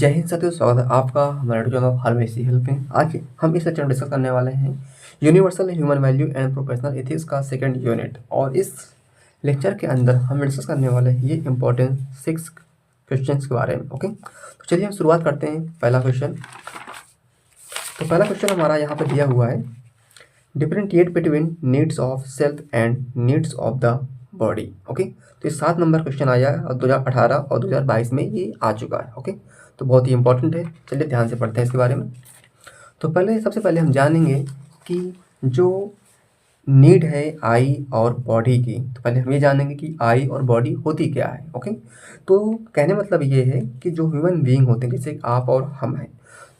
जय हिंद साथियों, स्वागत है आपका हमारे यूट्यूब चैनल फार्मेसी हेल्प में। आज हम इस लेक्चर में डिस्कस करने वाले हैं universal human value and professional ethics का सेकंड यूनिट। और इस लेक्चर के अंदर हम डिस्कस करने वाले हैं ये इंपॉर्टेंट 6 क्वेश्चंस के बारे में। ओके, तो चलिए हम शुरुआत करते हैं। पहला क्वेश्चन हमारा यहाँ पर दिया हुआ है, differentiate between needs of self and needs of the body. Okay, तो ये 7 नंबर क्वेश्चन आया है और 2018 और 2022 में ये आ चुका है। ओके, तो बहुत ही इंपॉर्टेंट है। चलिए ध्यान से पढ़ते हैं इसके बारे में। तो सबसे पहले हम जानेंगे कि जो नीड है आई और बॉडी की, तो पहले हम ये जानेंगे कि आई और बॉडी होती क्या है। ओके, तो कहने मतलब ये है कि जो ह्यूमन बीइंग होते हैं, जैसे आप और हम हैं,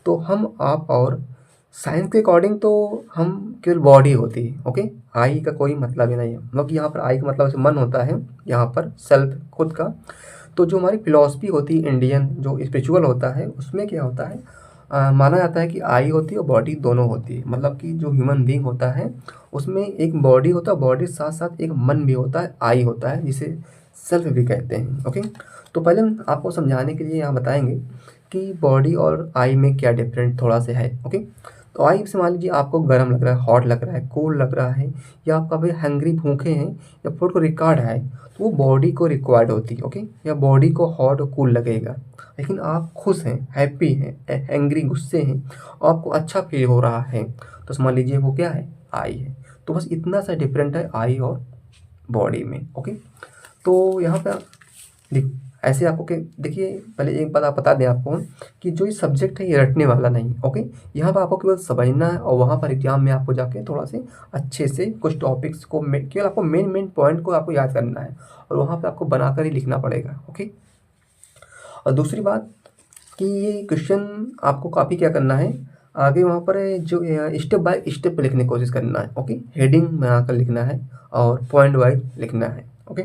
तो हम आप और साइंस के अकॉर्डिंग तो हम केवल बॉडी होती है। ओके, आई का कोई मतलब ही नहीं है। मतलब कि यहाँ पर आई का मतलब मन होता है, यहाँ पर सेल्फ खुद का। तो जो हमारी फिलॉसफी होती है इंडियन, जो स्पिरिचुअल होता है, उसमें क्या होता है, माना जाता है कि आई होती है और बॉडी दोनों होती है। मतलब कि जो ह्यूमन बीइंग होता है उसमें एक बॉडी होता है, बॉडी के साथ साथ एक मन भी होता है, आई होता है, जिसे सेल्फ भी कहते हैं। ओके, तो पहले हम आपको समझाने के लिए यहाँ बताएंगे कि बॉडी और आई में क्या डिफरेंट थोड़ा सा है। ओके, तो आई से मान लीजिए आपको गर्म लग रहा है, हॉट लग रहा है, कोल्ड लग रहा है, या आप कभी हैंग्री भूखे हैं या फूड को रिकॉर्ड है, तो वो बॉडी को रिक्वायर्ड होती है। ओके, या बॉडी को हॉट और कूल लगेगा। लेकिन आप खुश हैं, हैप्पी हैं, एंग्री गुस्से हैं और आपको अच्छा फील हो रहा है, तो समझ लीजिए वो क्या है, आई है। तो बस इतना सा डिफरेंट है आई और बॉडी में। ओके, तो यहाँ पर ऐसे आपको देखिए, पहले एक बात आप बता दें आपको कि जो ये सब्जेक्ट है ये रटने वाला नहीं। ओके, यहाँ पर आपको केवल समझना है और वहाँ पर एग्जाम में आपको जाके थोड़ा से अच्छे से कुछ टॉपिक्स को केवल आपको मेन पॉइंट को आपको याद करना है और वहाँ पर आपको बनाकर ही लिखना पड़ेगा। ओके, और दूसरी बात कि ये क्वेश्चन आपको काफ़ी क्या करना है, आगे वहाँ पर जो स्टेप बाय स्टेप लिखने की कोशिश करना है। ओके, हेडिंग बनाकर लिखना है और पॉइंट वाइज लिखना है। ओके,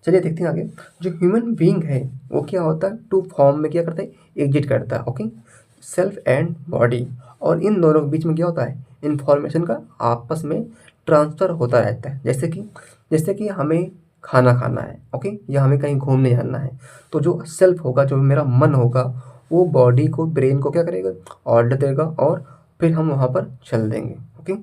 चलिए देखते हैं आगे। जो ह्यूमन बीइंग है वो क्या होता है, टू फॉर्म में क्या करता है, एग्जिस्ट करता है। ओके, सेल्फ एंड बॉडी, और इन दोनों के बीच में क्या होता है, इन्फॉर्मेशन का आपस में ट्रांसफ़र होता रहता है। जैसे कि हमें खाना खाना है, ओके, या हमें कहीं घूमने जाना है, तो जो सेल्फ होगा, जो मेरा मन होगा, वो बॉडी को, ब्रेन को क्या करेगा, ऑर्डर देगा और फिर हम वहाँ पर चल देंगे। ओके,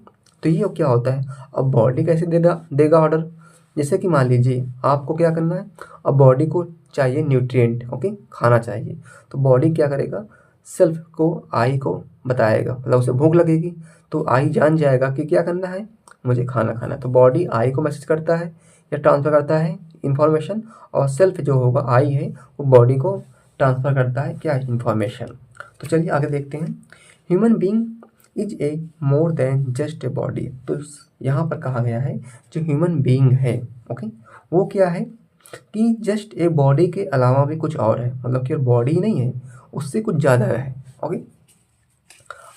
तो ये क्या होता है, अब बॉडी कैसे देगा ऑर्डर, जैसे कि मान लीजिए आपको क्या करना है, अब बॉडी को चाहिए न्यूट्रिएंट। ओके, खाना चाहिए, तो बॉडी क्या करेगा, सेल्फ को, आई को बताएगा, मतलब उसे भूख लगेगी, तो आई जान जाएगा कि क्या करना है, मुझे खाना खाना है। तो बॉडी आई को मैसेज करता है या ट्रांसफ़र करता है इन्फॉर्मेशन, और सेल्फ जो होगा, आई है, वो बॉडी को ट्रांसफ़र करता है क्या, इन्फॉर्मेशन। तो चलिए आगे देखते हैं। Human being is a more than just a body. तो यहाँ पर कहा गया है जो ह्यूमन बीइंग है, ओके, वो क्या है कि जस्ट ए बॉडी के अलावा भी कुछ और है। मतलब कि बॉडी नहीं है, उससे कुछ ज़्यादा है। ओके,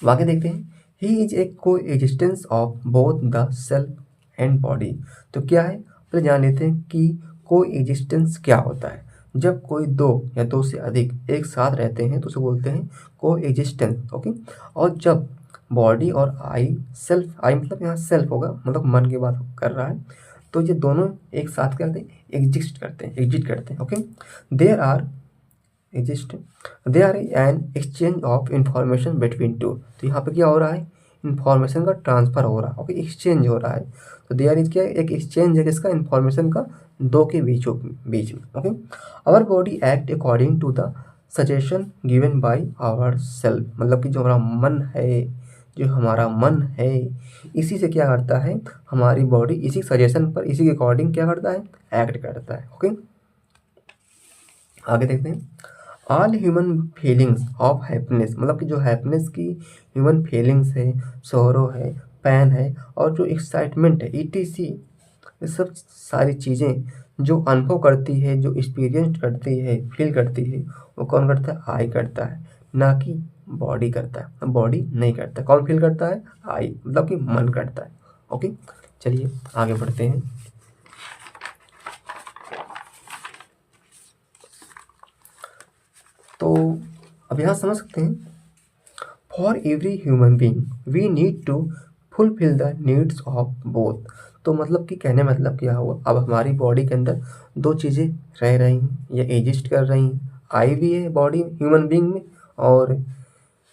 अब आगे देखते हैं। ही इज ए को existence of both the self and body. तो क्या है, पहले जान लेते हैं कि को एग्जिस्टेंस क्या होता है। जब कोई दो या दो से अधिक एक साथ रहते हैं तो उसे बोलते हैं को एग्जिस्टेंस। ओके, और जब बॉडी और आई, सेल्फ, आई मतलब यहाँ सेल्फ होगा, मतलब मन की बात कर रहा है, तो ये दोनों एक साथ करते हैं, एग्जिस्ट करते हैं। Okay, there are an exchange of information between two. तो यहाँ पे क्या हो रहा है, इंफॉर्मेशन का ट्रांसफ़र हो रहा है। ओके, एक्सचेंज हो रहा है, तो देयर इज क्या, एक एक्सचेंज है किसका, इंफॉर्मेशन का, दो के बीच में। Okay, our body act according to the suggestion given by our self. मतलब कि जो हमारा मन है, इसी से क्या करता है, हमारी बॉडी इसी सजेशन पर, इसी के अकॉर्डिंग क्या करता है, एक्ट करता है। ओके, आगे देखते हैं। All human feelings of happiness, मतलब कि जो हैप्पीनेस की ह्यूमन फीलिंग्स है, सौरो है, पैन है, और जो एक्साइटमेंट है, ईटीसी, ये सब सारी चीज़ें जो अनुभव करती है, जो एक्सपीरियंस करती है, फील करती है, वो कौन करता है, आई करता है, ना कि बॉडी करता है। बॉडी नहीं करता, कौन फील करता है, आई, मतलब कि मन करता है। ओके, चलिए आगे बढ़ते हैं। तो अब यहाँ समझ सकते हैं, for every human being we need to fulfil the needs of both. तो मतलब कि कहने मतलब क्या हुआ, अब हमारी बॉडी के अंदर दो चीज़ें रह रही हैं या एग्जिस्ट कर रही हैं, आई भी है बॉडी ह्यूमन बीइंग में, और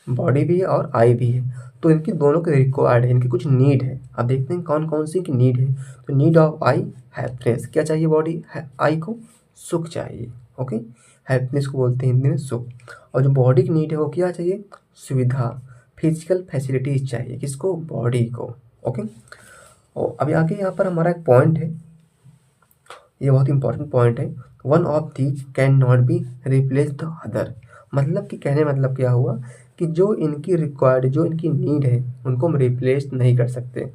बॉडी भी है और आई भी है। तो इनकी दोनों के रिक्वायर्ड है, इनकी कुछ नीड है। अब देखते हैं कौन कौन सी की नीड है। तो नीड ऑफ आई हैप्पीनेस, क्या चाहिए बॉडी आई को, सुख चाहिए। ओके, हैप्पीनेस को बोलते हैं हिंदी में सुख। और जो बॉडी की नीड है वो क्या चाहिए, सुविधा, फिजिकल फैसिलिटीज चाहिए, किसको, बॉडी को। ओके, और अभी आगे यहाँ पर हमारा एक पॉइंट है, ये बहुत इंपॉर्टेंट पॉइंट है। One of these can not be replace the other. मतलब कि कहने मतलब क्या हुआ कि जो इनकी रिक्वायर्ड, जो इनकी नीड है उनको हम रिप्लेस नहीं कर सकते।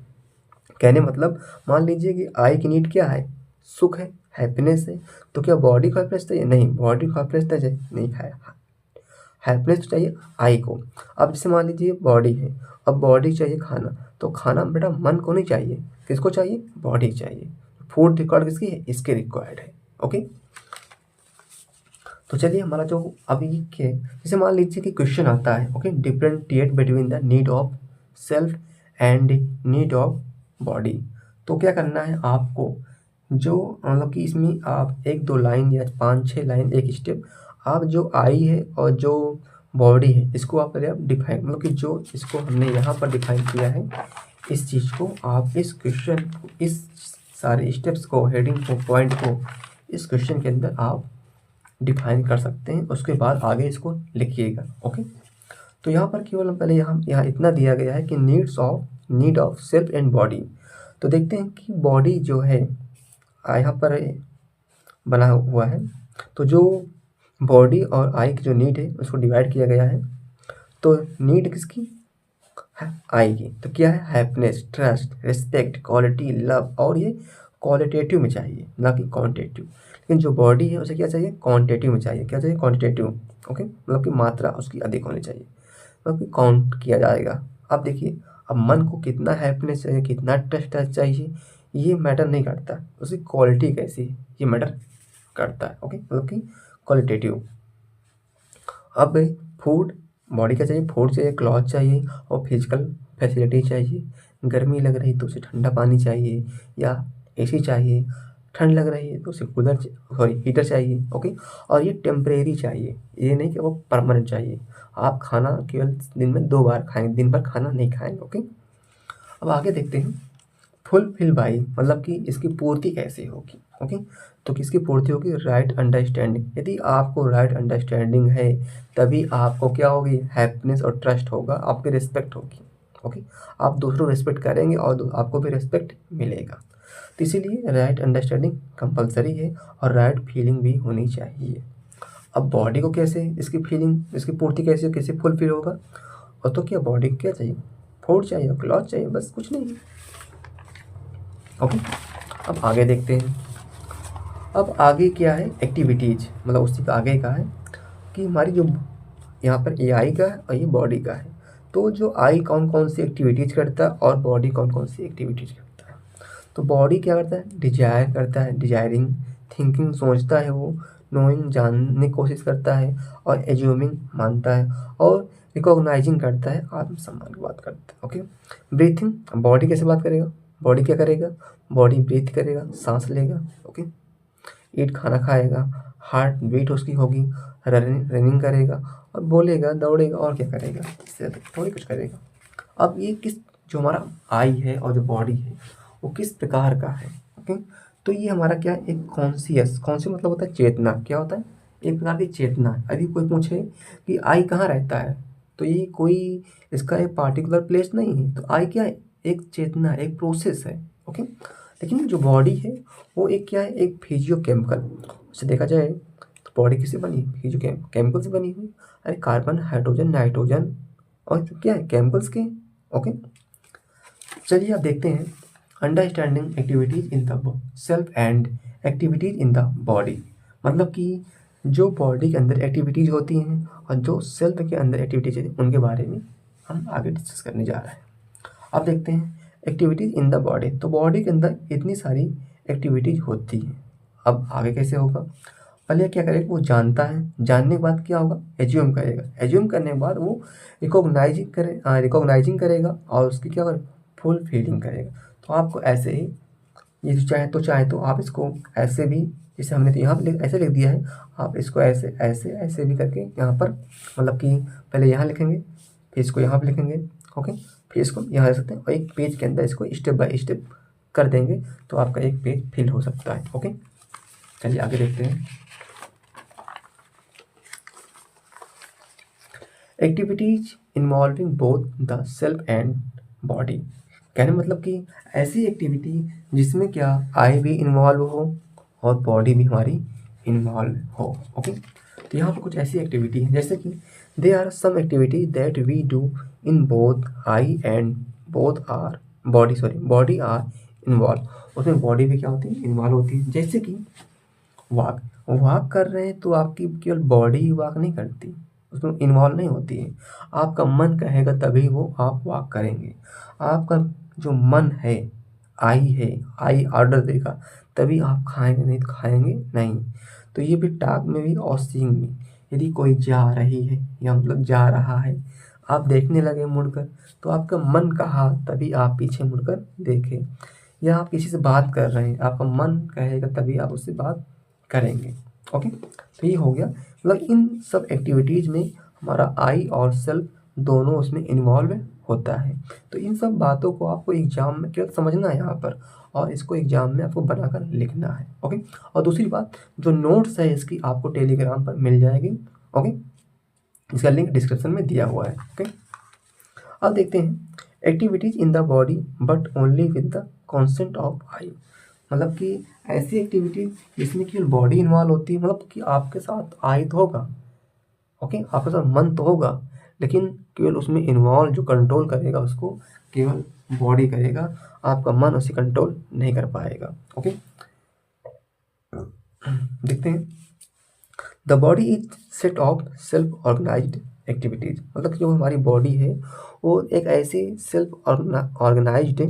कहने मतलब मान लीजिए कि आई की नीड क्या है, सुख है, हैप्पीनेस है। तो क्या बॉडी को हैप्पीनेस चाहिए, नहीं, बॉडी को हैप्पीनेस चाहिए नहीं है, हैप्पीनेस तो चाहिए आई को। अब जैसे मान लीजिए बॉडी है, अब बॉडी चाहिए खाना, तो खाना बेटा मन को नहीं चाहिए, किसको चाहिए, बॉडी चाहिए। फूड रिक्वायर्ड किसकी है, इसके रिक्वायर्ड है। ओके, तो चलिए हमारा जो अभी के जैसे मान लीजिए कि क्वेश्चन आता है, okay, differentiate between the need of self and need of body. तो क्या करना है आपको, जो मतलब कि इसमें आप 1-2 लाइन या 5-6 लाइन, एक स्टेप, आप जो आई है और जो बॉडी है इसको आप पहले आप डिफाइन, मतलब कि जो इसको हमने यहाँ पर डिफाइन किया है, इस चीज़ को आप इस क्वेश्चन, इस सारे स्टेप्स को, हेडिंग को, पॉइंट को इस क्वेश्चन के अंदर आप डिफाइन कर सकते हैं। उसके बाद आगे इसको लिखिएगा। ओके, तो यहाँ पर केवल हम पहले यहाँ इतना दिया गया है कि need of self and body. तो देखते हैं कि बॉडी जो है यहाँ पर बना हुआ है, तो जो बॉडी और आई की जो नीड है उसको डिवाइड किया गया है। तो नीड किसकी है, आई की। तो क्या है, happiness, trust, respect, quality, love, और ये क्वालिटेटिव में चाहिए ना कि क्वांटिटेटिव। लेकिन जो बॉडी है उसे क्या चाहिए, क्वांटिटेटिव में चाहिए। क्या चाहिए, क्वांटिटेटिव। ओके, मतलब कि मात्रा उसकी अधिक होनी चाहिए, मतलब कि काउंट किया जाएगा। अब देखिए, अब मन को कितना हैप्पीनेस चाहिए, कितना ट्रस्ट चाहिए, ये मैटर नहीं करता, उसकी क्वालिटी कैसी है ये मैटर करता है। ओके, मतलब कि क्वालिटेटिव। अब फूड, बॉडी क्या चाहिए, फूड चाहिए, क्लॉथ चाहिए और फिजिकल फैसिलिटी चाहिए। गर्मी लग रही तो उसे ठंडा पानी चाहिए या एसी चाहिए, ठंड लग रही है तो उसे कूलर, सॉरी हीटर चाहिए। ओके, और ये टेम्परेरी चाहिए, ये नहीं कि वो परमानेंट चाहिए। आप खाना केवल दिन में 2 बार खाएंगे, दिन भर खाना नहीं खाएंगे। ओके, अब आगे देखते हैं फुलफिल बाई, मतलब कि इसकी पूर्ति कैसे होगी। ओके, तो किसकी पूर्ति होगी, राइट अंडरस्टैंडिंग। यदि आपको राइट अंडरस्टैंडिंग है तभी आपको क्या होगी, हैप्पीनेस और ट्रस्ट होगा, आपकी रिस्पेक्ट होगी। ओके, आप दूसरों रिस्पेक्ट करेंगे और आपको भी रिस्पेक्ट मिलेगा। तो इसीलिए राइट अंडरस्टैंडिंग कंपलसरी है और राइट फीलिंग भी होनी चाहिए। अब बॉडी को कैसे, इसकी फीलिंग, इसकी पूर्ति कैसे फुलफिल होगा, और तो क्या बॉडी को क्या चाहिए, फूड चाहिए, क्लॉथ चाहिए, बस कुछ नहीं। ओके, अब आगे देखते हैं। अब आगे क्या है, एक्टिविटीज़, मतलब उसी का आगे का है कि हमारी जो यहाँ पर ये आई का है और ये बॉडी का है। तो जो आई कौन कौन सी एक्टिविटीज़ करता है और बॉडी कौन कौन सी एक्टिविटीज़ करता है। तो बॉडी क्या करता है, डिजायर करता है, डिजायरिंग, थिंकिंग, सोचता है वो, नोइंग, जानने की कोशिश करता है, और एज्यूमिंग, मानता है, और रिकॉग्नाइजिंग करता है, आत्मसम्मान की बात करता है। ओके, ब्रीथिंग, बॉडी कैसे बात करेगा, बॉडी क्या करेगा, बॉडी ब्रीथ करेगा, सांस लेगा। ओके, ईट, खाना खाएगा, हार्ट बीट उसकी होगी, रनिंग करेगा और बोलेगा, दौड़ेगा, और क्या करेगा, इससे थोड़ी कुछ करेगा। अब ये किस, जो हमारा आई है और जो बॉडी है वो किस प्रकार का है। ओके, तो ये हमारा क्या है, एक कॉन्शियस मतलब होता है चेतना, क्या होता है, एक प्रकार की चेतना। यदि कोई पूछे कि आई कहाँ रहता है, तो ये कोई इसका एक पार्टिकुलर प्लेस नहीं है। तो आई क्या है, एक चेतना, एक प्रोसेस है। ओके, लेकिन जो बॉडी है वो एक क्या है, एक फिजियोकेमिकल। उसे देखा जाए तो बॉडी किससे बनी है, फिजियोकेमिकल से बनी हुई। अरे कार्बन, हाइड्रोजन, नाइट्रोजन, और क्या है, केमिकल्स के। ओके, चलिए अब देखते हैं understanding activities in the self and activities in the body. मतलब कि जो बॉडी के अंदर एक्टिविटीज होती हैं और जो सेल्फ के अंदर एक्टिविटीज होती हैं उनके बारे में हम आगे डिस्कस करने जा रहे हैं। अब देखते हैं एक्टिविटीज इन द बॉडी। तो बॉडी के अंदर इतनी सारी एक्टिविटीज होती हैं। अब आगे कैसे होगा, पहले क्या करेगा, वो जानता है, जानने के बाद क्या होगा, एज्यूम करेगा, एज्यूम करने के बाद वो रिकॉग्नाइजिंग करेगा और उसकी क्या करेगा, फुल फीलिंग करेगा। तो आपको ऐसे ही ये चाहे तो आप इसको ऐसे भी जैसे हमने तो यहाँ पे ऐसे लिख दिया है, आप इसको ऐसे ऐसे ऐसे भी करके यहाँ पर मतलब कि पहले यहाँ लिखेंगे, फिर इसको यहाँ पे लिखेंगे, ओके, फिर इसको यहाँ लिख सकते हैं और एक पेज के अंदर इसको स्टेप बाय स्टेप कर देंगे तो आपका एक पेज फिल हो सकता है। ओके, चलिए आगे देखते हैं। Activities involving both the self and body, कहने मतलब कि ऐसी एक्टिविटी जिसमें क्या आई भी इन्वॉल्व हो और बॉडी भी हमारी इन्वॉल्व हो। ओके, तो यहाँ पर कुछ ऐसी एक्टिविटी है जैसे कि they are some activity that we do in both I and both are body are involve, उसमें बॉडी भी क्या होती है, इन्वॉल्व होती है। जैसे कि वॉक कर रहे हैं तो आपकी केवल बॉडी ही वॉक नहीं करती, उसमें इन्वॉल्व नहीं होती है, आपका मन कहेगा तभी वो आप वॉक करेंगे। आपका जो मन है, आई ऑर्डर देगा तभी आप खाएंगे, नहीं तो खाएंगे नहीं। तो ये भी टॉक में भी और सीइंग में, यदि कोई जा रही है या मतलब जा रहा है, आप देखने लगे मुड़कर तो आपका मन कहा तभी आप पीछे मुड़कर देखें। या आप किसी से बात कर रहे हैं, आपका मन कहेगा तभी आप उससे बात करेंगे। ओके, तो ये हो गया, मतलब इन सब एक्टिविटीज़ में हमारा आई और सेल्फ दोनों उसमें इन्वॉल्व होता है। तो इन सब बातों को आपको एग्जाम में केवल समझना है यहाँ पर, और इसको एग्जाम में आपको बनाकर लिखना है। ओके, और दूसरी बात, जो नोट्स है इसकी आपको टेलीग्राम पर मिल जाएगी। ओके, इसका लिंक डिस्क्रिप्शन में दिया हुआ है। ओके, अब देखते हैं activities in the body but only with the consent of I, मतलब कि ऐसी एक्टिविटी जिसमें केवल बॉडी इन्वॉल्व होती है, मतलब कि आपके साथ आई तो होगा, ओके, आपके साथ मन तो होगा, लेकिन केवल उसमें इन्वॉल्व जो कंट्रोल करेगा उसको केवल बॉडी करेगा, आपका मन उसे कंट्रोल नहीं कर पाएगा। ओके, देखते हैं। The body is set of self organised activities, मतलब कि जो हमारी बॉडी है वो एक ऐसी सेल्फ ऑर्गेनाइज्ड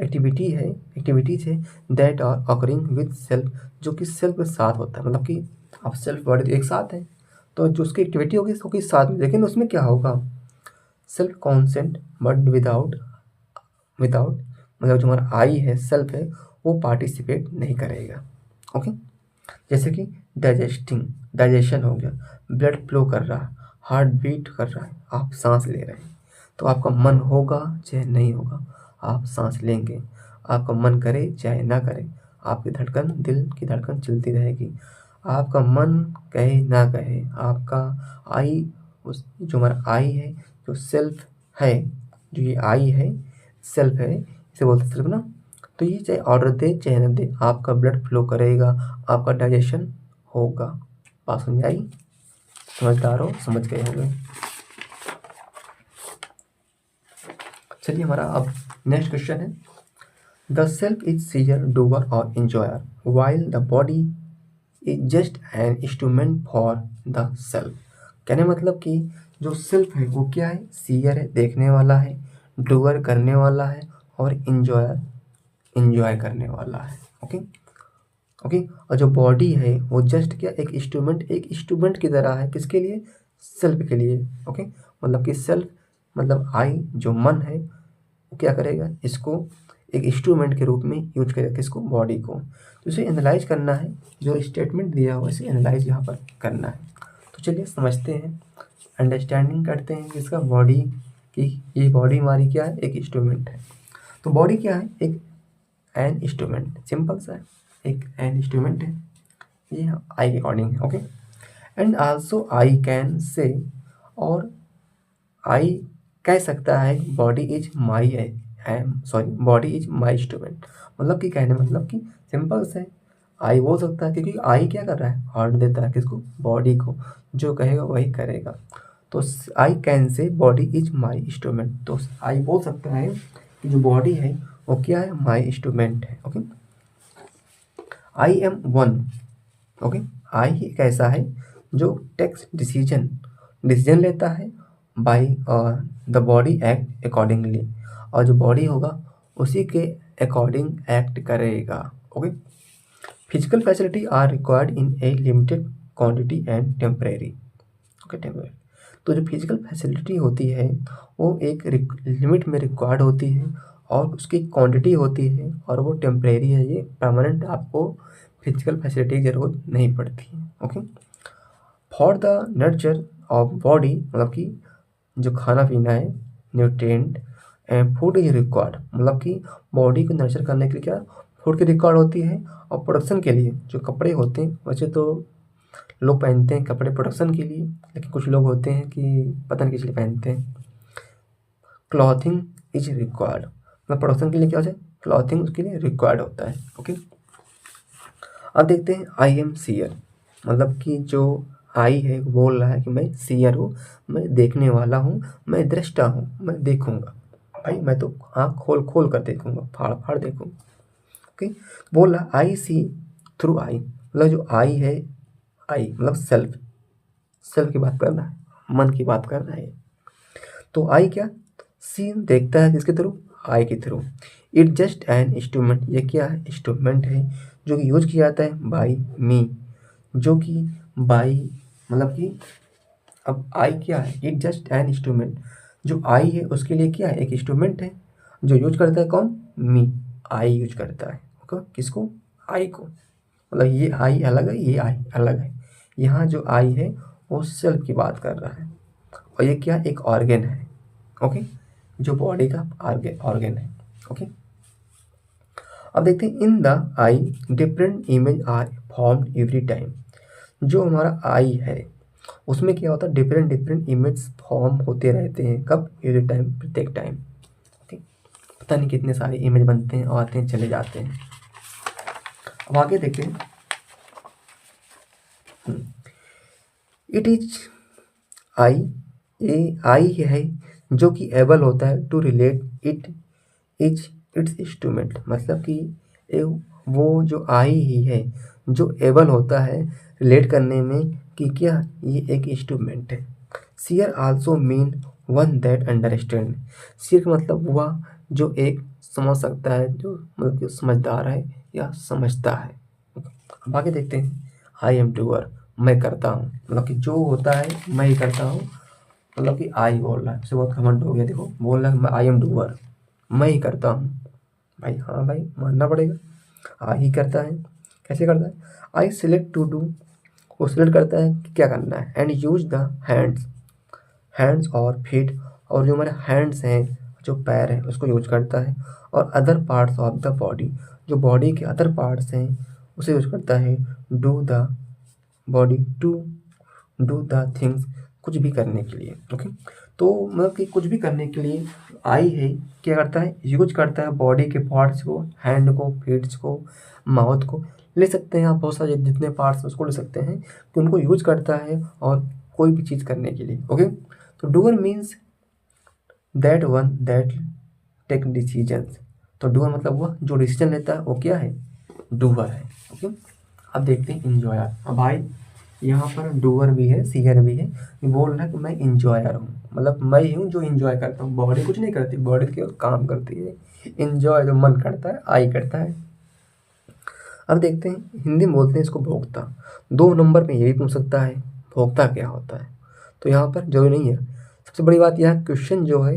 एक्टिविटीज है that are occurring with self, जो कि सेल्फ के साथ होता है, मतलब कि आप सेल्फ बॉडी एक साथ है तो जो उसकी एक्टिविटी होगी उसके साथ में, लेकिन उसमें क्या होगा, सेल्फ कॉन्सेंट बट विदाउट मतलब जो हमारा आई है, सेल्फ है, वो पार्टिसिपेट नहीं करेगा। ओके, जैसे कि डाइजेशन हो गया, ब्लड फ्लो कर रहा है, हार्ट बीट कर रहा है, आप सांस ले रहे हैं, तो आपका मन होगा चाहे नहीं होगा आप सांस लेंगे, आपका मन करे चाहे ना करे आपकी धड़कन, दिल की धड़कन चलती रहेगी, आपका मन कहे ना कहे आपका आई, उस जो हमारा आई है, जो सेल्फ है, जो ये आई है सेल्फ है, इसे बोलते हैं सेल्फ ना, तो ये चाहे ऑर्डर दे चाहे ना दे आपका ब्लड फ्लो करेगा, आपका डाइजेशन होगा। बात समझ आई? समझदार हो, समझ गए होंगे। चलिए हमारा अब नेक्स्ट क्वेश्चन है, the self is seer, doer और enjoyer while the body is just an instrument for the self, कहने मतलब कि जो सेल्फ है वो क्या है, सीयर है, देखने वाला है, डूअर करने वाला है, और इंजॉयर इंजॉय करने वाला है। ओके, और जो बॉडी है वो जस्ट क्या, एक इंस्ट्रूमेंट की तरह है, किसके लिए, सेल्फ के लिए। ओके, मतलब कि सेल्फ मतलब आई जो मन है वो क्या करेगा, इसको एक इंस्ट्रूमेंट के रूप में यूज करेगा, किसको, बॉडी को। तो इसे एनालाइज करना है, जो स्टेटमेंट दिया हुआ इसे एनालाइज यहाँ पर करना है। तो चलिए समझते हैं, अंडरस्टैंडिंग करते हैं कि इसका बॉडी की, ये बॉडी हमारी क्या है, एक इंस्ट्रूमेंट है। तो बॉडी क्या है, एक एन इंस्ट्रूमेंट, सिंपल सा है, एक एन इंस्ट्रूमेंट है, ये आई के अकॉर्डिंग है। Okay, and also I can say, और आई कह सकता है body is my body is my instrument, मतलब कि कहने मतलब कि सिंपल से आई बोल सकता है, क्योंकि आई क्या कर रहा है, ऑर्डर देता है किसको, बॉडी को, जो कहेगा वही करेगा। तो I can say body is my instrument, तो आई बोल सकता है कि जो बॉडी है वो क्या है, माई इंस्ट्रूमेंट है। Okay, I am one, okay, I एक ऐसा है जो टेक्स डिसीजन लेता है by the body act accordingly, और जो बॉडी होगा उसी के अकॉर्डिंग एक्ट करेगा। Okay, physical facility are required in a limited quantity and temporary. Okay, temporary, तो जो फिजिकल फैसिलिटी होती है वो एक लिमिट में रिक्वायर्ड होती है और उसकी क्वांटिटी होती है और वो टेम्परेरी है, ये परमानेंट आपको फिजिकल फैसिलिटी की ज़रूरत नहीं पड़ती है। Okay, for the nurture of body, मतलब कि जो खाना पीना है, nutrient and food is required, मतलब कि बॉडी को नर्चर करने के लिए क्या फूड की रिक्वायर्ड होती है। और प्रोडक्शन के लिए जो कपड़े होते हैं, वैसे तो लोग पहनते हैं कपड़े प्रोडक्शन के लिए, लेकिन कुछ लोग होते हैं कि पता नहीं किस लिए पहनते हैं। क्लॉथिंग इज रिक्वायर्ड, मतलब प्रोडक्शन के लिए क्या होता है, क्लॉथिंग उसके लिए रिक्वायर्ड होता है। ओके, अब देखते हैं आई एम सीयर, मतलब कि जो आई है वो बोल रहा है कि मैं सीयर हूँ, मैं देखने वाला हूँ, मैं दृष्टा हूँ, मैं देखूंगा। भाई मैं तो आँख खोल खोल कर देखूंगा, फाड़ फाड़ देखूंगा। ओके, बोल रहा आई सी थ्रू आई, मतलब जो आई है, आई मतलब सेल्फ, सेल्फ की बात कर रहा है, मन की बात कर रहा है। तो आई क्या, सी देखता है किसके थ्रू, आई के through. It just an instrument, ये क्या है, इंस्ट्रूमेंट है जो कि यूज किया जाता है बाई मी, जो कि बाई मतलब कि अब आई क्या है, इट जस्ट एन इंस्ट्रूमेंट, जो आई है उसके लिए क्या है, एक इंस्ट्रूमेंट है जो यूज करता है कौन, मी, आई यूज करता है। ओके, किसको, आई को, मतलब ये आई अलग है, ये आई अलग है। यहाँ जो आई है वो सेल्फ की बात कर रहा है, और ये क्या, एक ऑर्गेन है। ओके, जो बॉडी का ऑर्गेन है। ओके, अब देखते हैं in the I different image are formed every time, जो हमारा आई है उसमें क्या होता है, डिफरेंट डिफरेंट इमेज फॉर्म होते रहते हैं, कब, एवरी टाइम, प्रत्येक टाइम। ओके, पता नहीं कितने सारे इमेज बनते हैं, आते हैं चले जाते हैं। अब आगे देखते हैं, इट इज आई, ए आई है जो कि एबल होता है to relate it is its instrument, मतलब कि ए वो जो आई ही है जो एबल होता है रिलेट करने में कि क्या ये एक इंस्ट्रूमेंट है। Seer also mean one that understand, seer का मतलब हुआ जो एक समझ सकता है, जो मतलब कि समझदार है या समझता है। अब आगे देखते हैं, आई एम डूअर, मैं करता हूँ, मतलब कि जो होता है मैं ही करता हूँ, मतलब कि आई बोल रहा है, इससे बहुत घमंड हो गया। देखो बोल रहा है मैं आई एम डूअर, मैं ही करता हूँ। भाई हाँ भाई मानना पड़ेगा, आई ही करता है। कैसे करता है, आई सिलेक्ट टू डू, वो सिलेक्ट करता है कि क्या करना है, and use the hands, hands और फीट, और जो हमारे हैंड्स हैं, जो पैर हैं उसको यूज करता है, और other parts of the body, जो बॉडी के अदर पार्ट्स हैं उसे यूज करता है, do the body to do the things, कुछ भी करने के लिए। ओके, तो मतलब कि कुछ भी करने के लिए आई है क्या करता है, यूज करता है बॉडी के पार्ट्स को, हैंड को, फीट्स को, माउथ को, ले सकते हैं आप बहुत सारे जितने पार्ट्स उसको ले सकते हैं, कि उनको यूज करता है और कोई भी चीज़ करने के लिए। ओके, तो doer means that one that take decisions, तो डूअर मतलब वह जो डिसीजन लेता है वो क्या है, डूअर है। ओके, अब देखते हैं इंजॉयर। अब भाई यहाँ पर डूअर भी है, सीयर भी है, ये बोल रहा है कि मैं इंजॉयर हूँ, मतलब मैं ही हूँ जो इंजॉय करता हूँ, बॉडी कुछ नहीं करती, बॉडी केवल काम करती है, इंजॉय जो मन करता है आई करता है। अब देखते हैं हिंदी में बोलते हैं इसको भोक्ता, 2 नंबर पे ये भी पूछ सकता है भोक्ता क्या होता है, तो यहाँ पर जरूरी नहीं है। सबसे बड़ी बात यह क्वेश्चन जो है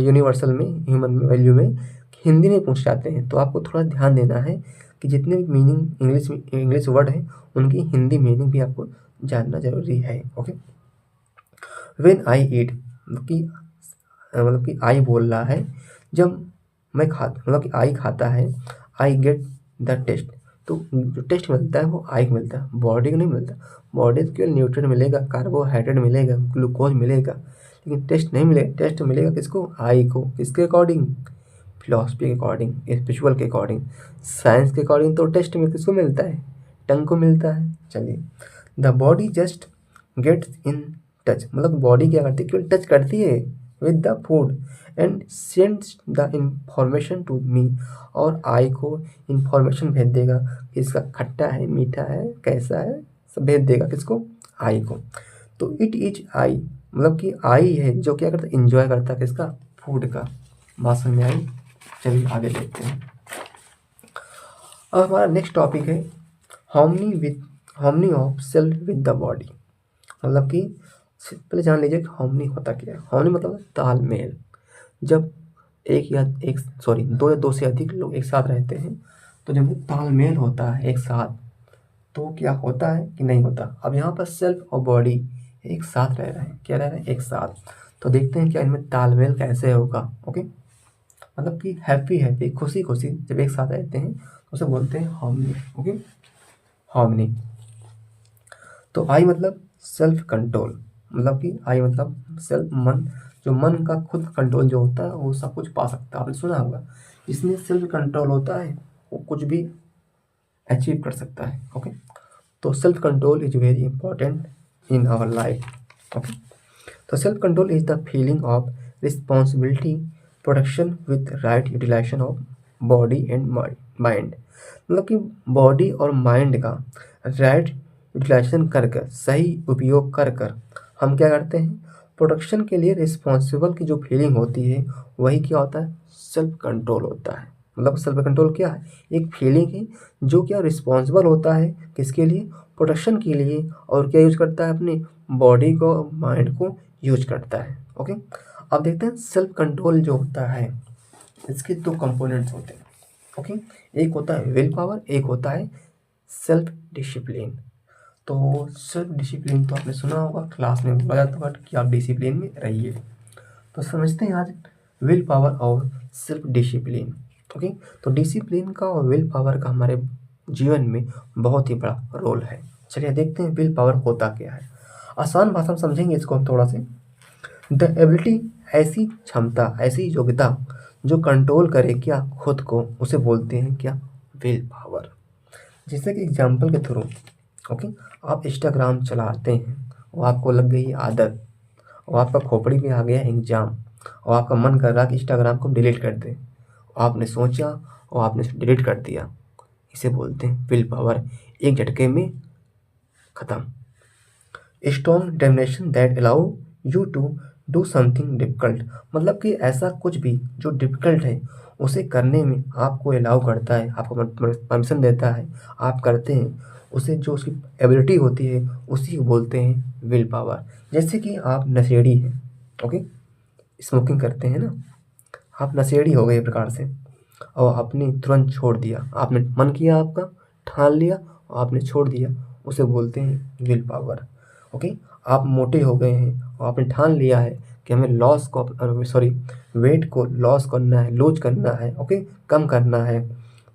यूनिवर्सल में, ह्यूमन वैल्यू में हिंदी में पूछ जाते हैं, तो आपको थोड़ा ध्यान देना है कि जितने भी मीनिंग इंग्लिश वर्ड हैं उनकी हिंदी मीनिंग भी आपको जानना जरूरी है। ओके, व्हेन आई ईट, मतलब कि आई बोल रहा है जब मैं खाता, मतलब कि आई खाता है, आई गेट द टेस्ट, तो जो टेस्ट मिलता है वो आई को मिलता है, बॉडी को नहीं मिलता। बॉडी को केवल न्यूट्रिएंट मिलेगा, कार्बोहाइड्रेट मिलेगा, ग्लूकोज मिलेगा, लेकिन टेस्ट नहीं मिलेगा। टेस्ट मिलेगा किसको, आई को। किसके अकॉर्डिंग, फिलॉसफी के अकॉर्डिंग, स्पिरिचुअल के अकॉर्डिंग, साइंस के अकॉर्डिंग, तो टेस्ट में किसको मिलता है, टंग को मिलता है। चलिए, the body just gets in touch, मतलब बॉडी क्या करती है, केवल टच करती है with the food and sends the information to me, और आई को इंफॉर्मेशन भेज देगा कि इसका खट्टा है, मीठा है, कैसा है, सब भेज देगा किसको, आई को। तो इट इज आई, मतलब कि आई है जो क्या करता है, इंजॉय करता है किसका, फूड का। बात समझ में आई। चलिए आगे देखते हैं। अब हमारा नेक्स्ट टॉपिक है harmony of self with the body, मतलब कि पहले जान लीजिए कि हार्मनी होता क्या है। हार्मनी मतलब तालमेल, जब दो या दो से अधिक लोग एक साथ रहते हैं तो जब तालमेल होता है एक साथ, तो क्या होता है कि नहीं होता। अब यहाँ पर सेल्फ और बॉडी एक साथ रह रहे हैं, क्या रह रहे हैं, एक साथ। तो देखते हैं क्या इनमें तालमेल कैसे होगा। ओके, मतलब कि हैप्पी हैप्पी, खुशी खुशी जब एक साथ रहते हैं तो उसे बोलते हैं हार्मनी। Okay, harmony. तो आई मतलब सेल्फ कंट्रोल, मतलब कि आई मतलब सेल्फ, मन, जो मन का खुद कंट्रोल जो होता है वो सब कुछ पा सकता है। आपने सुना होगा, जिसमें सेल्फ कंट्रोल होता है वो कुछ भी अचीव कर सकता है। ओके, तो self control is very important in our life. Okay, तो self control is the feeling of responsibility, protection with right utilization of body and mind. मतलब कि बॉडी और माइंड का राइट यूटिलाइजेशन कर कर, सही उपयोग कर कर हम क्या करते हैं, प्रोटेक्शन के लिए रिस्पॉन्सिबल की जो फीलिंग होती है वही क्या होता है, सेल्फ कंट्रोल होता है। मतलब सेल्फ कंट्रोल क्या है, एक फीलिंग है जो क्या रिस्पॉन्सिबल होता है किसके लिए, प्रोटेक्शन के लिए, और क्या यूज करता है, अपने बॉडी को, माइंड को यूज करता है। ओके, अब देखते हैं सेल्फ कंट्रोल जो होता है इसके दो कंपोनेंट्स होते हैं। ओके, एक होता है विल पावर, एक होता है सेल्फ डिसिप्लिन। तो सेल्फ डिसिप्लिन तो आपने सुना होगा, क्लास में बोला जाता है कि आप डिसिप्लिन में रहिए। तो समझते हैं आज विल पावर और सेल्फ डिसिप्लिन। ओके, तो डिसिप्लिन का और विल पावर का हमारे जीवन में बहुत ही बड़ा रोल है। चलिए देखते हैं विल पावर होता क्या है। आसान भाषा में समझेंगे इसको हम थोड़ा से। द एबिलिटी, ऐसी क्षमता, ऐसी योग्यता जो कंट्रोल करे क्या खुद को, उसे बोलते हैं क्या, विल पावर। जैसे कि एग्जाम्पल के थ्रू, ओके, आप इंस्टाग्राम चलाते हैं और आपको लग गई आदत, और आपका खोपड़ी में आ गया एग्जाम, और आपका मन कर रहा कि इंस्टाग्राम को डिलीट कर दें, आपने सोचा और आपने डिलीट कर दिया, इसे बोलते हैं विल पावर, एक झटके में ख़त्म। Strong determination that allow you to do something difficult, मतलब कि ऐसा कुछ भी जो डिफ़िकल्ट है उसे करने में आपको अलाउ करता है, आपको परमिशन देता है, आप करते हैं उसे, जो उसकी एबिलिटी होती है उसी को बोलते हैं विल पावर। जैसे कि आप नशेड़ी हैं, ओके, स्मोकिंग करते हैं ना, आप नशेड़ी हो गए एक प्रकार से, और आपने तुरंत छोड़ दिया, आपने मन किया, आपका ठान लिया और आपने छोड़ दिया, उसे बोलते हैं विल पावर। ओके, आप मोटे हो गए हैं और आपने ठान लिया है कि हमें लॉस को, सॉरी, वेट को लॉस करना है, लूज करना है, ओके, कम करना है,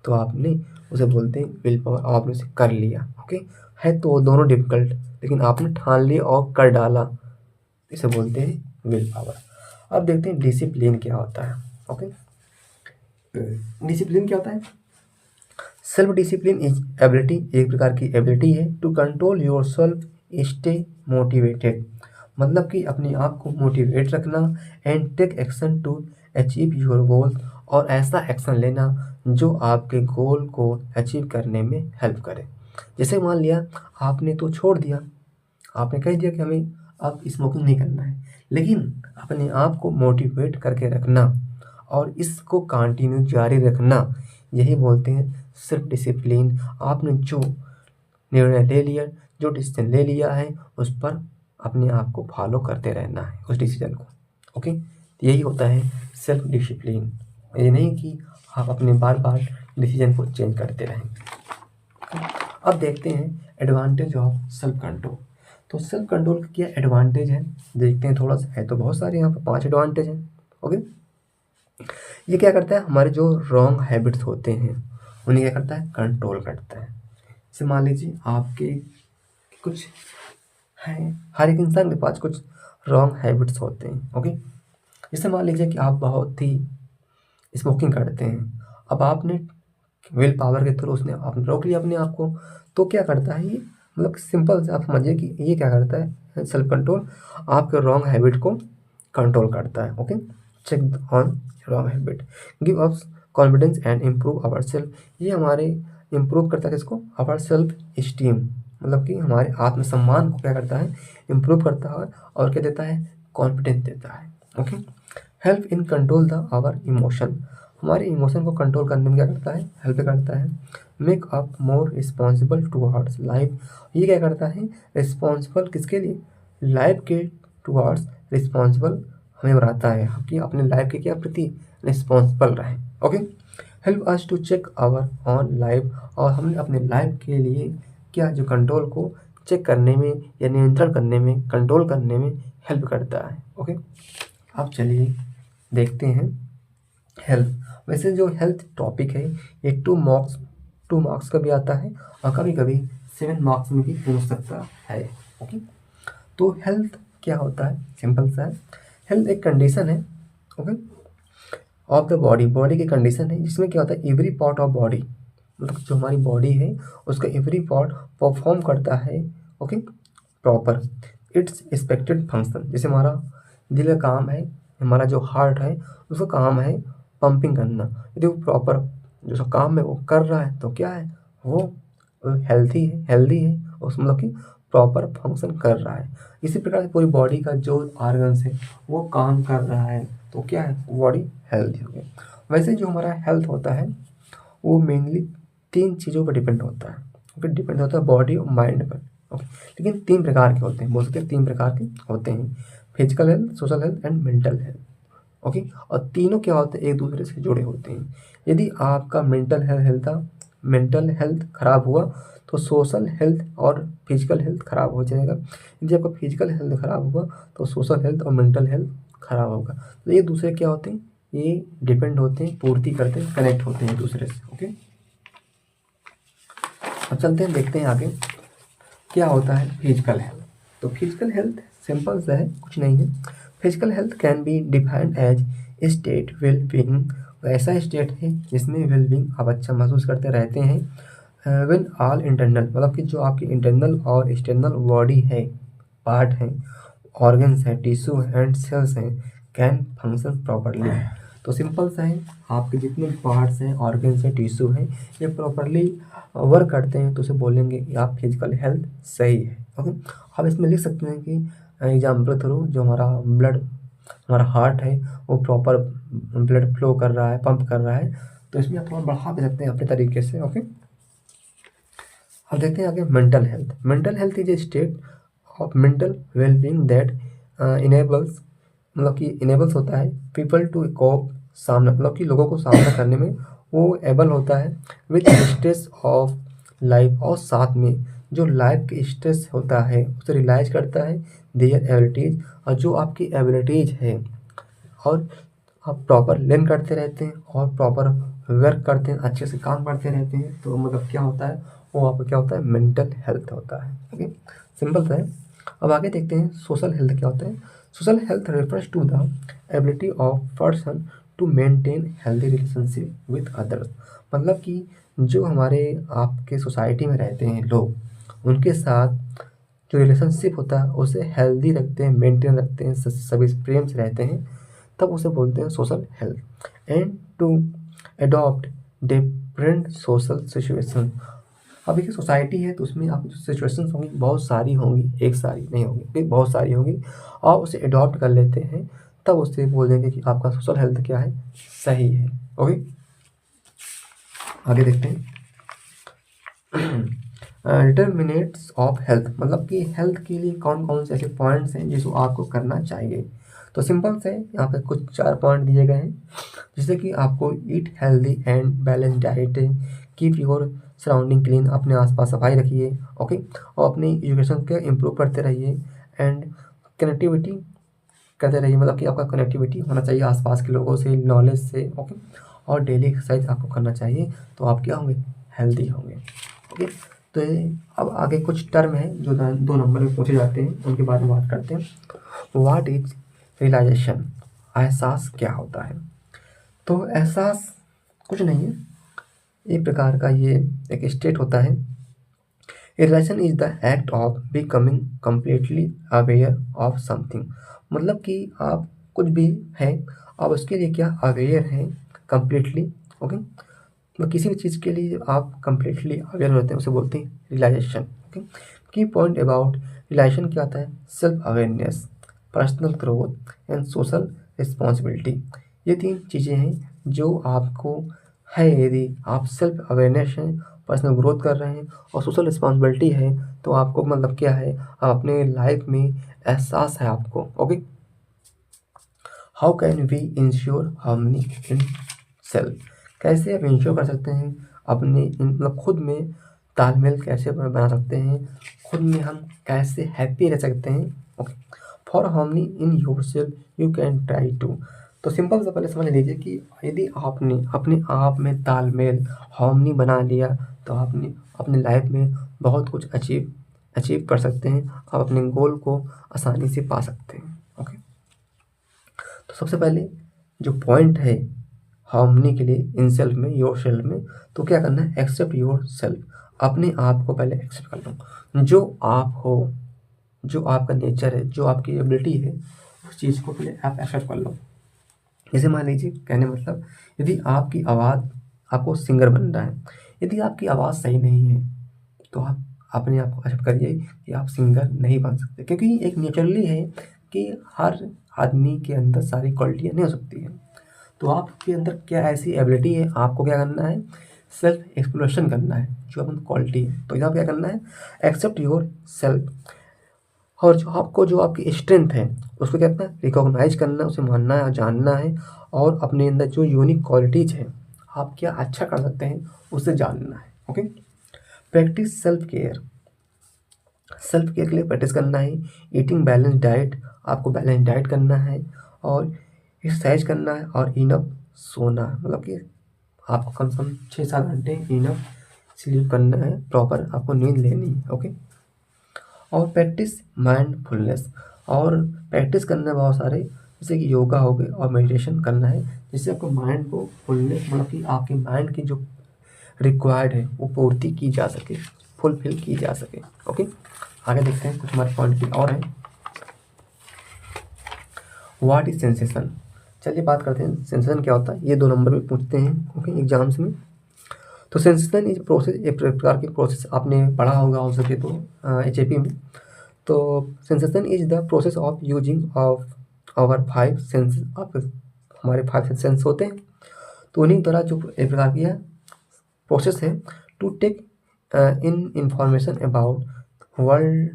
तो आपने उसे बोलते हैं विल पावर, और आपने उसे कर लिया। ओके, है तो दोनों डिफिकल्ट, लेकिन आपने ठान लिया और कर डाला, इसे बोलते हैं विल पावर। अब देखते हैं डिसिप्लिन क्या होता है। ओके, डिसिप्लिन क्या होता है, सेल्फ डिसिप्लिन इज एबिलिटी, एक प्रकार की एबिलिटी है, to control your self, stay motivated, मतलब कि अपने आप को मोटिवेट रखना, and take action to achieve your goal, और ऐसा एक्शन लेना जो आपके गोल को अचीव करने में हेल्प करे। जैसे मान लिया आपने तो छोड़ दिया, आपने कह दिया कि हमें अब स्मोकिंग नहीं करना है, लेकिन अपने आप को मोटिवेट करके रखना और इसको कंटिन्यू जारी रखना, यही बोलते हैं सेल्फ डिसिप्लिन। आपने जो निर्णय ले लिया, जो डिसीजन ले लिया है, उस पर अपने आप को फॉलो करते रहना है, उस डिसीजन को। ओके, यही होता है सेल्फ डिसिप्लिन। ये नहीं कि आप अपने बार बार डिसीजन को चेंज करते रहें। अब देखते हैं एडवांटेज ऑफ सेल्फ कंट्रोल। तो सेल्फ कंट्रोल का क्या एडवांटेज है, देखते हैं थोड़ा सा, है तो बहुत सारे, यहाँ पर 5 एडवांटेज हैं। ओके, ये क्या करता है, हमारे जो रॉन्ग हैबिट्स होते हैं उन्हें क्या करता है, कंट्रोल करता है। जैसे मान लीजिए आपके कुछ हैं, हर एक इंसान के पास कुछ रॉन्ग हैबिट्स होते हैं। ओके, जैसे मान लीजिए कि आप बहुत ही स्मोकिंग करते हैं, अब आपने विल पावर के थ्रू उसने आपने रोक लिया अपने आप को, तो क्या करता है ये, मतलब सिंपल से आप समझिए कि ये क्या करता है, सेल्फ कंट्रोल आपके रॉन्ग हैबिट को कंट्रोल करता है। Okay, check on wrong habit, give us confidence and improve our self, ये हमारे इम्प्रूव करता है किसको, आवर सेल्फ स्टीम, मतलब कि हमारे आत्मसम्मान को क्या करता है, इम्प्रूव करता है, और क्या देता है, कॉन्फिडेंस देता है। Okay, help in control the our emotion, हमारे इमोशन को कंट्रोल करने में क्या करता है, हेल्प करता है। Make up more responsible towards life, ये क्या करता है, रिस्पॉन्सिबल किसके लिए, लाइफ के टूवर्ड्स रिस्पॉन्सिबल हमें बनाता है कि अपने लाइफ के क्या प्रति रिस्पॉन्सिबल रहें। Okay, help us to check our own life, और हमने अपने लाइफ के लिए क्या जो कंट्रोल को चेक करने में या नियंत्रण करने में, कंट्रोल करने में हेल्प करता है। ओके, अब चलिए देखते हैं हेल्थ। वैसे जो हेल्थ टॉपिक है ये 2 मार्क्स का भी आता है और कभी कभी 7 मार्क्स में भी पूछ सकता है। ओके, तो हेल्थ क्या होता है, सिंपल सा है। हेल्थ एक कंडीशन है, ओके, ऑफ द बॉडी की कंडीशन है जिसमें क्या होता है एवरी पार्ट ऑफ बॉडी, मतलब जो हमारी बॉडी है उसका एवरी पार्ट परफॉर्म करता है, okay, proper it's expected function. जैसे हमारा दिल का काम है, हमारा जो हार्ट है उसका काम है पंपिंग करना, यदि वो प्रॉपर जो उसका काम है वो कर रहा है तो क्या है वो हेल्दी है, उस मतलब कि प्रॉपर फंक्शन कर रहा है। इसी प्रकार से पूरी बॉडी का जो ऑर्गन्स है वो काम कर रहा है तो क्या है बॉडी हेल्दी हो गई। वैसे जो हमारा हेल्थ होता है वो मेनली 3 चीज़ों पर डिपेंड होता है। ओके, डिपेंड होता है बॉडी और माइंड पर। ओके, लेकिन 3 प्रकार के होते हैं, बोल सकते हैं 3 प्रकार के होते हैं, physical health, social health and mental health. Okay, और तीनों क्या होते हैं एक दूसरे से जुड़े होते हैं। यदि आपका मेंटल हेल्थ खराब हुआ तो सोशल हेल्थ और फिजिकल हेल्थ खराब हो जाएगा। यदि आपका फिजिकल हेल्थ खराब हुआ तो सोशल हेल्थ और मेंटल हेल्थ खराब होगा। तो एक दूसरे क्या होते हैं, ये डिपेंड होते हैं, पूर्ति करते हैं, कनेक्ट होते हैं एक दूसरे से। ओके, अब चलते हैं देखते हैं आगे क्या होता है फिजिकल हेल्थ। तो फिजिकल हेल्थ सिंपल सा है, कुछ नहीं है। Physical health can be defined as state well being, ऐसा स्टेट है जिसमें वेल बीइंग आप अच्छा महसूस करते रहते हैं। व्हेन ऑल इंटरनल, मतलब कि जो आपकी इंटरनल और एक्सटर्नल बॉडी है, पार्ट हैं, ऑर्गन्स हैं, टिश्यू एंड सेल्स हैं, कैन फंक्शन प्रॉपरली। तो सिंपल सा है, आपके जितने पार्ट्स हैं, ऑर्गन्स हैं, टिश्यू हैं, ये प्रॉपरली वर्क करते हैं तो उसे बोलेंगे कि आप फिजिकल हेल्थ सही है। ओके, आप इसमें लिख सकते हैं कि एग्जाम्पल थ्रू जो हमारा हार्ट है वो प्रॉपर ब्लड फ्लो कर रहा है, पंप कर रहा है, तो इसमें आप थोड़ा बढ़ा भी सकते हैं अपने तरीके से। ओके, अब देखते हैं आगे mental health is a state of mental wellbeing that enables, मतलब कि इनेबल्स होता है पीपल टू कोप, सामना मतलब कि लोगों को सामना करने में वो एबल होता है विथ स्ट्रेस ऑफ लाइफ, और साथ में जो लाइफ के स्ट्रेस होता है उसे रियलाइज करता है देयर एबिलिटीज, और जो आपकी एबिलिटीज है और आप प्रॉपर लर्न करते रहते हैं और प्रॉपर वर्क करते हैं, अच्छे से काम करते रहते हैं, तो मतलब क्या होता है वो आपका क्या होता है मेंटल हेल्थ होता है। ओके, सिंपल सा है। अब आगे देखते हैं सोशल हेल्थ क्या होता है। Social health refers to the ability of person to maintain healthy relationship with others, मतलब कि जो हमारे आपके सोसाइटी में रहते हैं लोग, उनके साथ जो रिलेशनशिप होता है उसे हेल्दी रखते हैं, मेंटेन रखते हैं, सभी प्रेम से रहते हैं, तब उसे बोलते हैं social health. And to adopt different social situation, अब एक सोसाइटी है तो उसमें आप सिचुएशंस होंगी, बहुत सारी होंगी, एक सारी नहीं होंगी, ठीक, बहुत सारी होंगी, और उसे अडॉप्ट कर लेते हैं, तब उससे बोल देंगे कि आपका सोशल हेल्थ क्या है, सही है। ओके, आगे देखते हैं डिटर्मिनेट्स ऑफ हेल्थ, मतलब कि हेल्थ के लिए कौन कौन से ऐसे पॉइंट्स हैं जिसको आपको करना चाहिए। तो सिंपल से यहाँ पे कुछ 4 पॉइंट दिए गए हैं, जैसे कि आपको eat healthy and balance diet, keep your surrounding clean, अपने आसपास सफाई रखिए, ओके, और अपनी एजुकेशन को इम्प्रूव करते रहिए, एंड कनेक्टिविटी करते रहिए, मतलब कि आपका कनेक्टिविटी होना चाहिए आसपास के लोगों से, नॉलेज से, ओके, और डेली एक्सरसाइज आपको करना चाहिए, तो आप क्या होंगे हेल्दी होंगे। ओके, तो अब आगे कुछ टर्म है जो 2 नंबर में पूछे जाते हैं, उनके बारे में बात करते हैं। व्हाट इज रियलाइजेशन, एहसास क्या होता है। तो एहसास कुछ नहीं है, एक प्रकार का ये एक स्टेट होता है। Realisation is the act of becoming completely aware of something, मतलब कि आप कुछ भी हैं, आप उसके लिए क्या अवेयर हैं कम्प्लीटली। ओके, मतलब किसी भी चीज़ के लिए आप कम्प्लीटली अवेयर होते हैं उसे बोलते हैं रियलाइजेशन। ओके, की पॉइंट अबाउट रियलाइजेशन क्या होता है, self awareness, personal growth and social responsibility, ये 3 चीज़ें हैं जो आपको है। यदि आप सेल्फ अवेयरनेस हैं, पर्सनल ग्रोथ कर रहे हैं और सोशल रिस्पॉन्सिबिलिटी है, तो आपको मतलब क्या है, आप अपने लाइफ में एहसास है आपको। Okay, how can we ensure harmony in self, कैसे आप इंश्योर कर सकते हैं अपने मतलब खुद में तालमेल कैसे बना सकते हैं, खुद में हम कैसे हैप्पी रह सकते हैं। Okay, for harmony in yourself you can try to. तो सिंपल से पहले समझ लीजिए कि यदि आपने अपने आप में तालमेल हार्मनी बना लिया तो आपने अपनी लाइफ में बहुत कुछ अचीव कर सकते हैं, आप अपने गोल को आसानी से पा सकते हैं। ओके, तो सबसे पहले जो पॉइंट है हार्मनी के लिए इन सेल्फ में, योर सेल्फ में, तो क्या करना है, एक्सेप्ट योर सेल्फ। अपने आप को पहले एक्सेप्ट कर लो, जो आप हो, जो आपका नेचर है, जो आपकी एबिलिटी है, उस चीज़ को पहले आप एक्सेप्ट कर लो। जैसे मान लीजिए, कहने मतलब यदि आपकी आवाज़, आपको सिंगर बनना है, यदि आपकी आवाज़ सही नहीं है तो आप अपने आप को एक्सेप्ट करिए कि आप सिंगर नहीं बन सकते, क्योंकि एक नेचुरली है कि हर आदमी के अंदर सारी क्वालिटियाँ नहीं हो सकती हैं। तो आपके अंदर क्या ऐसी एबिलिटी है, आपको क्या करना है, सेल्फ एक्सप्लोरेशन करना है, जो अपन क्वालिटी है। तो यहाँ क्या करना है, एक्सेप्ट योर सेल्फ। और जो आपकी स्ट्रेंथ है उसको क्या करना है, रिकॉग्नाइज करना है, उसे मानना है और जानना है, और अपने अंदर जो यूनिक क्वालिटीज़ हैं, आप क्या अच्छा कर सकते हैं, उसे जानना है। Okay, practice self care. Self care के लिए प्रैक्टिस करना है, ईटिंग बैलेंस डाइट, आपको बैलेंस डाइट करना है, और एक्सरसाइज करना है, और इनफ सोना, मतलब कि आपको कम से कम 6-7 घंटे इनफ स्लीप करना है, प्रॉपर आपको नींद लेनी है। ओके, और प्रैक्टिस माइंडफुलनेस, और प्रैक्टिस करना है बहुत सारे, जैसे कि योगा हो गए और मेडिटेशन करना है, जिससे आपको माइंड को फुलनेस, मतलब कि आपके माइंड की जो रिक्वायर्ड है वो पूर्ति की जा सके, फुलफिल की जा सके। ओके, आगे देखते हैं, कुछ हमारे पॉइंट भी और हैं। What is sensation. चलिए बात करते हैं सेंसेशन क्या होता है, ये 2 नंबर में पूछते हैं ओके एग्जाम्स में। तो सेंसेशन इज प्रोसेस, एक प्रकार की प्रोसेस, आपने पढ़ा होगा हो सके तो HAP में। तो sensation is the process of using of our 5 sense, आप हमारे 5 सेंस होते हैं, तो उन्हीं द्वारा जो एक प्रकार की प्रोसेस है to take in information about world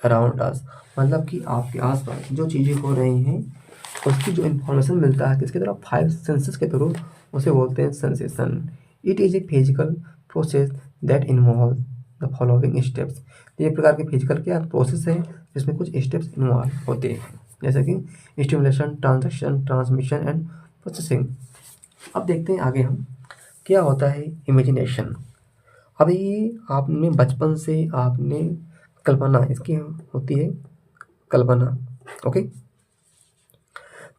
around us, मतलब कि आपके आसपास जो चीज़ें हो रही हैं उसकी जो इन्फॉर्मेशन मिलता है किसके तरफ, 5 सेंसेस के थ्रू, उसे बोलते हैं sensation. It is a physical process that involve the following steps. ये प्रकार के फिजिकल क्या प्रोसेस है जिसमें कुछ स्टेप्स इन्वॉल्व होते हैं, जैसे कि stimulation, transaction, transmission and processing. अब देखते हैं आगे हम क्या होता है इमेजिनेशन। अब ये आपने बचपन से आपने कल्पना इसकी होती है, कल्पना। ओके,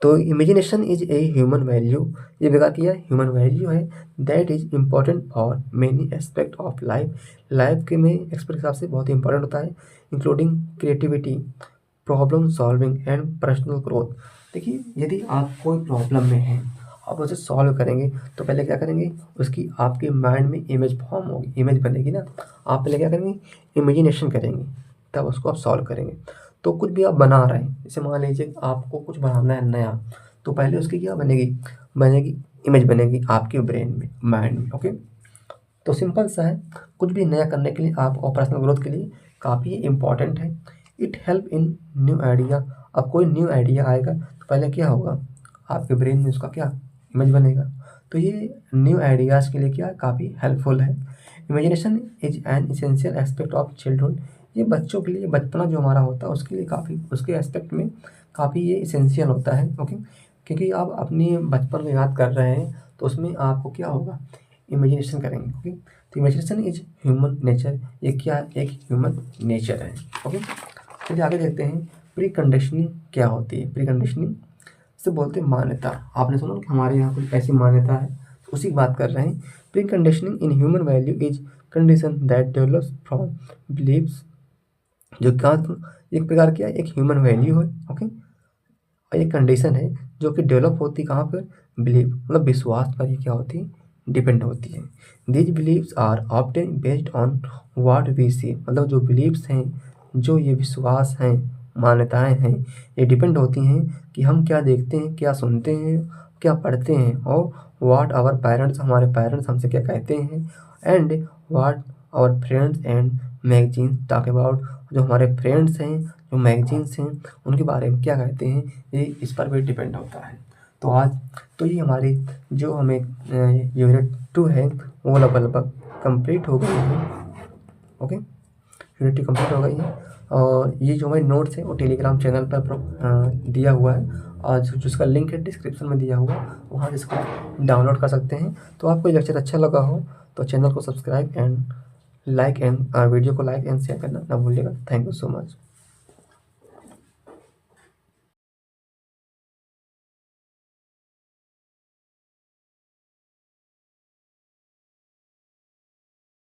तो imagination is a human value, ये बेकार किया ह्यूमन वैल्यू है, that is important for many aspect of life. Life के में एस्पेक्ट के हिसाब से बहुत ही इंपॉर्टेंट होता है, including creativity, problem solving and personal growth. देखिए, यदि आप कोई प्रॉब्लम में हैं, आप उसे सॉल्व करेंगे तो पहले क्या करेंगे, उसकी आपके माइंड में इमेज फॉर्म होगी, इमेज बनेगी ना, आप पहले क्या करेंगे, इमेजिनेशन करेंगे, तब उसको आप सॉल्व करेंगे। तो कुछ भी आप बना रहे हैं, जैसे मान लीजिए आपको कुछ बनाना है नया, तो पहले उसकी क्या बनेगी इमेज बनेगी आपके ब्रेन में, माइंड में। ओके, तो सिंपल सा है, कुछ भी नया करने के लिए आप और पर्सनल ग्रोथ के लिए काफ़ी इम्पॉर्टेंट है। It help in new idea. अब कोई न्यू आइडिया आएगा तो पहले क्या होगा, आपके ब्रेन में उसका क्या इमेज बनेगा, तो ये न्यू आइडियाज़ के लिए क्या काफ़ी हेल्पफुल है। Imagination is an essential aspect of childhood. ये बच्चों के लिए, बचपना जो हमारा होता है उसके लिए काफ़ी, उसके एस्पेक्ट में काफ़ी ये इसेंशियल होता है। ओके, क्योंकि आप अपने बचपन को याद कर रहे हैं तो उसमें आपको क्या होगा, इमेजिनेशन करेंगे। ओके, तो इमेजिनेशन इज ह्यूमन नेचर, ये क्या एक ह्यूमन नेचर है। ओके, चलिए आगे देखते हैं प्री कंडीशनिंग क्या होती है। प्री कंडीशनिंग से बोलते हैं मान्यता। आपने सुना कि हमारे यहाँ कुछ ऐसी मान्यता है, तो उसी की बात कर रहे हैं। Pre conditioning in human value is condition that develops from believes, जो क्या एक प्रकार की एक ह्यूमन वैल्यू है। ओके, और एक कंडीशन है जो कि डेवलप होती कहाँ पर, बिलीव, मतलब विश्वास पर ये क्या होती है, डिपेंड होती है। These believes are often based on what we see, मतलब जो बिलीव्स हैं, जो ये विश्वास हैं, मान्यताएं हैं, ये डिपेंड होती हैं कि हम क्या देखते हैं, क्या सुनते हैं, क्या पढ़ते हैं, और व्हाट आवर पेरेंट्स, हमारे पेरेंट्स हमसे क्या कहते हैं, and what our friends and magazine talk about, जो हमारे फ्रेंड्स हैं, जो मैगजीन्स हैं, उनके बारे में क्या कहते हैं, ये इस पर भी डिपेंड होता है। तो आज तो ये हमारी जो हमें यूनिट 2 है वो लगभग कंप्लीट हो गई है। ओके, यूनिटी कंप्लीट हो गई है। और ये जो हमारे नोट्स है वो टेलीग्राम चैनल पर दिया हुआ है, और जिसका लिंक है डिस्क्रिप्शन में दिया हुआ है, वहाँ से इसको डाउनलोड कर सकते हैं। तो आपको ये लेक्चर अच्छा लगा हो तो चैनल को subscribe and like and video को लाइक एंड शेयर करना ना भूलिएगा। Thank you so much.